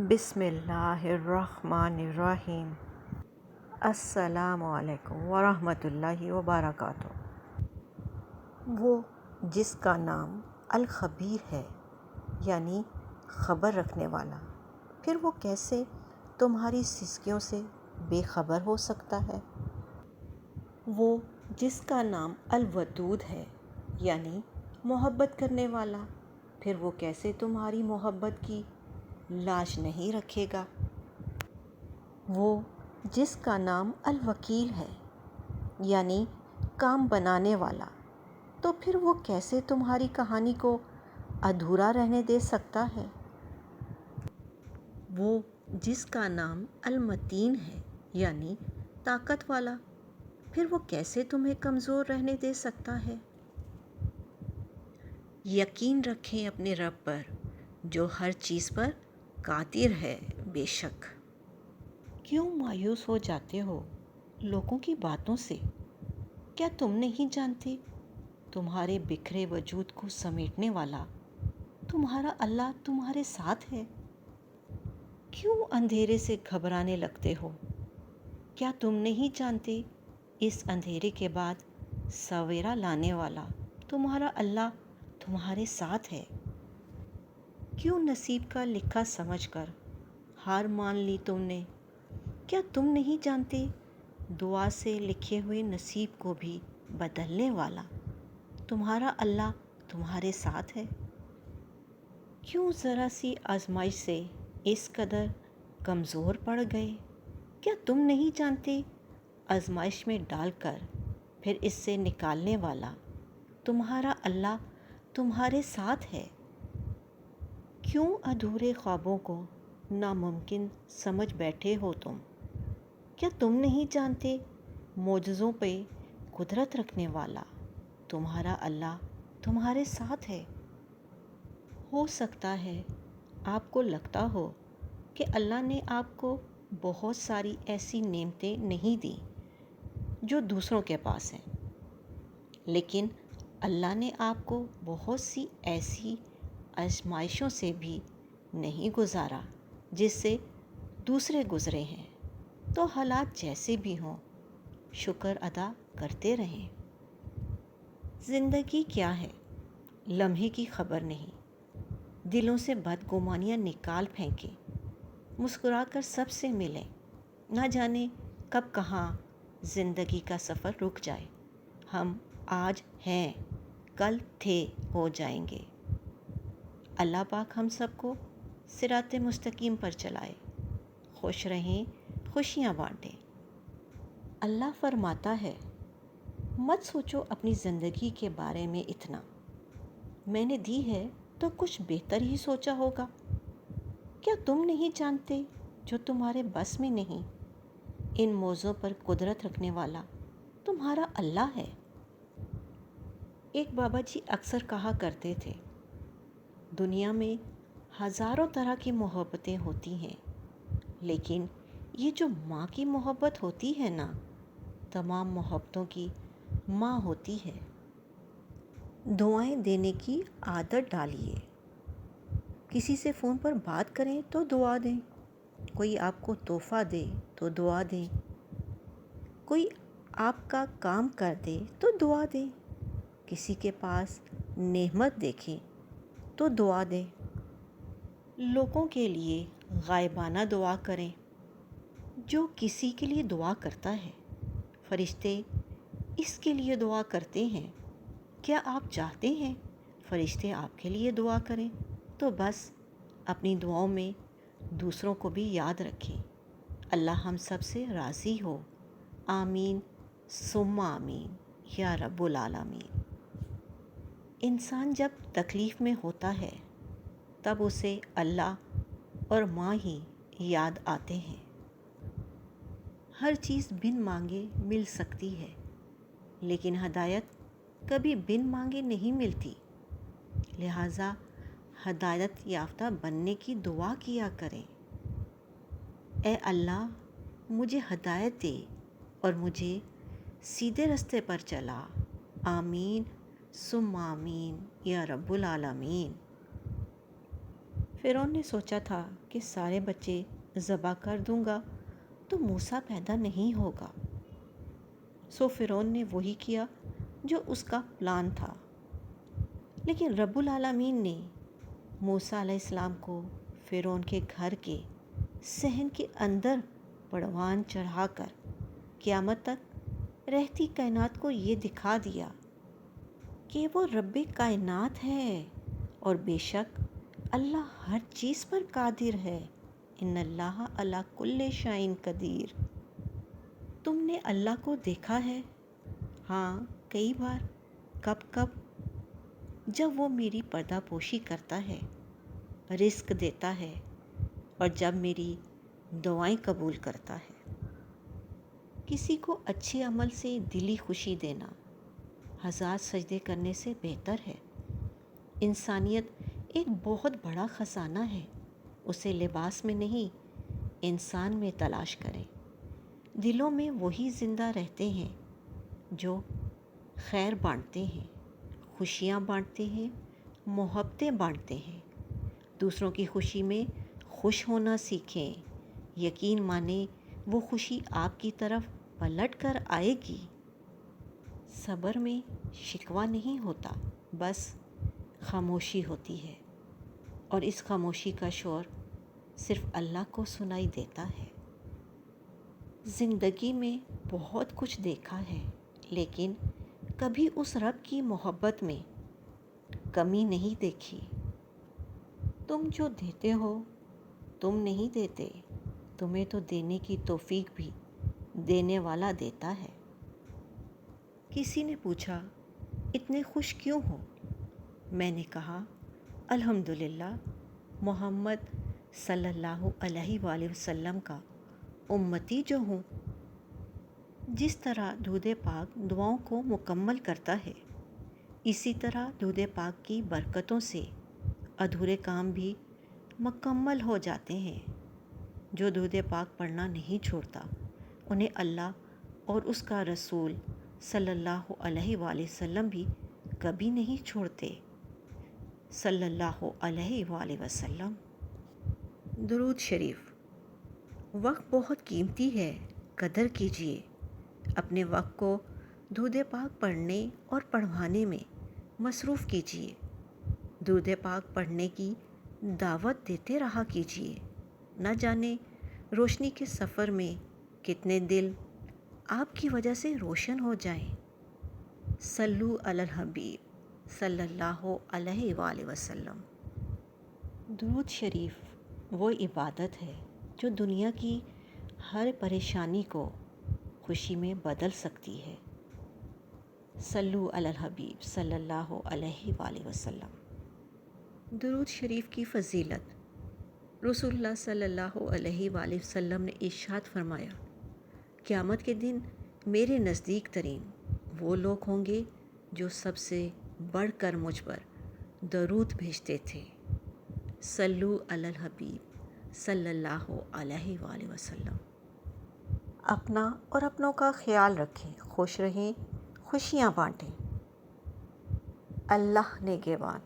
بسم اللہ الرحمن الرحیم۔ السلام علیکم ورحمۃ اللہ وبرکاتہ۔ وہ جس کا نام الخبیر ہے، یعنی خبر رکھنے والا، پھر وہ کیسے تمہاری سسکیوں سے بے خبر ہو سکتا ہے؟ وہ جس کا نام الودود ہے، یعنی محبت کرنے والا، پھر وہ کیسے تمہاری محبت کی لاج نہیں رکھے گا؟ وہ جس کا نام الوکیل ہے، یعنی کام بنانے والا، تو پھر وہ کیسے تمہاری کہانی کو ادھورا رہنے دے سکتا ہے؟ وہ جس کا نام المتین ہے، یعنی طاقت والا، پھر وہ کیسے تمہیں کمزور رہنے دے سکتا ہے؟ یقین رکھیں اپنے رب پر، جو ہر چیز پر قادر ہے بے شک۔ کیوں مایوس ہو جاتے ہو لوگوں کی باتوں سے؟ کیا تم نہیں جانتے تمہارے بکھرے وجود کو سمیٹنے والا تمہارا اللہ تمہارے ساتھ ہے؟ کیوں اندھیرے سے گھبرانے لگتے ہو؟ کیا تم نہیں جانتے اس اندھیرے کے بعد سویرا لانے والا تمہارا اللہ تمہارے ساتھ ہے؟ کیوں نصیب کا لکھا سمجھ کر ہار مان لی تم نے؟ کیا تم نہیں جانتے دعا سے لکھے ہوئے نصیب کو بھی بدلنے والا تمہارا اللہ تمہارے ساتھ ہے؟ کیوں ذرا سی آزمائش سے اس قدر کمزور پڑ گئے؟ کیا تم نہیں جانتے آزمائش میں ڈال کر پھر اس سے نکالنے والا تمہارا اللہ تمہارے ساتھ ہے؟ کیوں ادھورے خوابوں کو ناممکن سمجھ بیٹھے ہو تم؟ کیا تم نہیں جانتے معجزوں پہ قدرت رکھنے والا تمہارا اللہ تمہارے ساتھ ہے؟ ہو سکتا ہے آپ کو لگتا ہو کہ اللہ نے آپ کو بہت ساری ایسی نعمتیں نہیں دیں جو دوسروں کے پاس ہیں، لیکن اللہ نے آپ کو بہت سی ایسی آزمائشوں سے بھی نہیں گزارا جس سے دوسرے گزرے ہیں۔ تو حالات جیسے بھی ہوں، شکر ادا کرتے رہیں۔ زندگی کیا ہے؟ لمحے کی خبر نہیں۔ دلوں سے بدگمانیاں نکال پھینکیں، مسکرا کر سب سے ملیں۔ نہ جانے کب کہاں زندگی کا سفر رک جائے۔ ہم آج ہیں، کل تھے ہو جائیں گے۔ اللہ پاک ہم سب کو صراط مستقیم پر چلائے۔ خوش رہیں، خوشیاں بانٹیں۔ اللہ فرماتا ہے، مت سوچو اپنی زندگی کے بارے میں اتنا، میں نے دی ہے تو کچھ بہتر ہی سوچا ہوگا۔ کیا تم نہیں جانتے جو تمہارے بس میں نہیں، ان موضوع پر قدرت رکھنے والا تمہارا اللہ ہے؟ ایک بابا جی اکثر کہا کرتے تھے، دنیا میں ہزاروں طرح کی محبتیں ہوتی ہیں، لیکن یہ جو ماں کی محبت ہوتی ہے نا، تمام محبتوں کی ماں ہوتی ہے۔ دعائیں دینے کی عادت ڈالیے۔ کسی سے فون پر بات کریں تو دعا دیں، کوئی آپ کو تحفہ دے تو دعا دیں، کوئی آپ کا کام کر دے تو دعا دیں، کسی کے پاس نعمت دیکھیں تو دعا دیں۔ لوگوں کے لیے غائبانہ دعا کریں۔ جو کسی کے لیے دعا کرتا ہے، فرشتے اس کے لیے دعا کرتے ہیں۔ کیا آپ چاہتے ہیں فرشتے آپ کے لیے دعا کریں؟ تو بس اپنی دعاؤں میں دوسروں کو بھی یاد رکھیں۔ اللہ ہم سب سے راضی ہو۔ آمین ثم آمین یا رب العالمین۔ انسان جب تکلیف میں ہوتا ہے تب اسے اللہ اور ماں ہی یاد آتے ہیں۔ ہر چیز بن مانگے مل سکتی ہے، لیکن ہدایت کبھی بن مانگے نہیں ملتی، لہٰذا ہدایت یافتہ بننے کی دعا کیا کریں۔ اے اللہ مجھے ہدایت دے اور مجھے سیدھے راستے پر چلا۔ آمین ثم آمین یا رب العالمین۔ فرعون نے سوچا تھا کہ سارے بچے ذبح کر دوں گا تو موسیٰ پیدا نہیں ہوگا، سو فرعون نے وہی کیا جو اس کا پلان تھا۔ لیکن رب العالمین نے موسیٰ علیہ السلام کو فرعون کے گھر کے صحن کے اندر پڑوان چڑھا کر قیامت تک رہتی کائنات کو یہ دکھا دیا کہ وہ رب کائنات ہے اور بے شک اللہ ہر چیز پر قادر ہے۔ ان اللہ علی کل شیء قدیر۔ تم نے اللہ کو دیکھا ہے؟ ہاں، کئی بار۔ کب جب وہ میری پردہ پوشی کرتا ہے، رزق دیتا ہے اور جب میری دعائیں قبول کرتا ہے۔ کسی کو اچھے عمل سے دلی خوشی دینا 1000 سجدے کرنے سے بہتر ہے۔ انسانیت ایک بہت بڑا خزانہ ہے، اسے لباس میں نہیں انسان میں تلاش کریں۔ دلوں میں وہی زندہ رہتے ہیں جو خیر بانٹتے ہیں، خوشیاں بانٹتے ہیں، محبتیں بانٹتے ہیں۔ دوسروں کی خوشی میں خوش ہونا سیکھیں، یقین مانیں وہ خوشی آپ کی طرف پلٹ کر آئے گی۔ صبر میں شکوہ نہیں ہوتا، بس خاموشی ہوتی ہے، اور اس خاموشی کا شور صرف اللہ کو سنائی دیتا ہے۔ زندگی میں بہت کچھ دیکھا ہے، لیکن کبھی اس رب کی محبت میں کمی نہیں دیکھی۔ تم جو دیتے ہو تم نہیں دیتے، تمہیں تو دینے کی توفیق بھی دینے والا دیتا ہے۔ کسی نے پوچھا اتنے خوش کیوں ہو؟ میں نے کہا الحمدللہ محمد صلی اللہ علیہ وآلہ وسلم کا امتی جو ہوں۔ جس طرح درود پاک دعاؤں کو مکمل کرتا ہے، اسی طرح درود پاک کی برکتوں سے ادھورے کام بھی مکمل ہو جاتے ہیں۔ جو درود پاک پڑھنا نہیں چھوڑتا، انہیں اللہ اور اس کا رسول صلی اللہ علیہ وآلہ وسلم بھی کبھی نہیں چھوڑتے۔ صلی اللہ علیہ وآلہ وسلم۔ درود شریف۔ وقت بہت قیمتی ہے، قدر کیجیے۔ اپنے وقت کو درود پاک پڑھنے اور پڑھوانے میں مصروف کیجیے۔ درود پاک پڑھنے کی دعوت دیتے رہا کیجیے۔ نہ جانے روشنی کے سفر میں کتنے دل آپ کی وجہ سے روشن ہو جائیں۔ صلو علی الحبیب صلی اللہ علیہ وآلہ وسلم۔ درود شریف وہ عبادت ہے جو دنیا کی ہر پریشانی کو خوشی میں بدل سکتی ہے۔ صلو علی الحبیب صلی اللہ علیہ وآلہ وسلم۔ درود شریف کی فضیلت۔ رسول اللہ صلی اللہ علیہ وآلہ وسلم نے ارشاد فرمایا، قیامت کے دن میرے نزدیک ترین وہ لوگ ہوں گے جو سب سے بڑھ کر مجھ پر درود بھیجتے تھے۔ صلو علی الحبیب صلی اللہ علیہ وآلہ وسلم۔ اپنا اور اپنوں کا خیال رکھیں، خوش رہیں، خوشیاں بانٹیں۔ اللہ نگہبان۔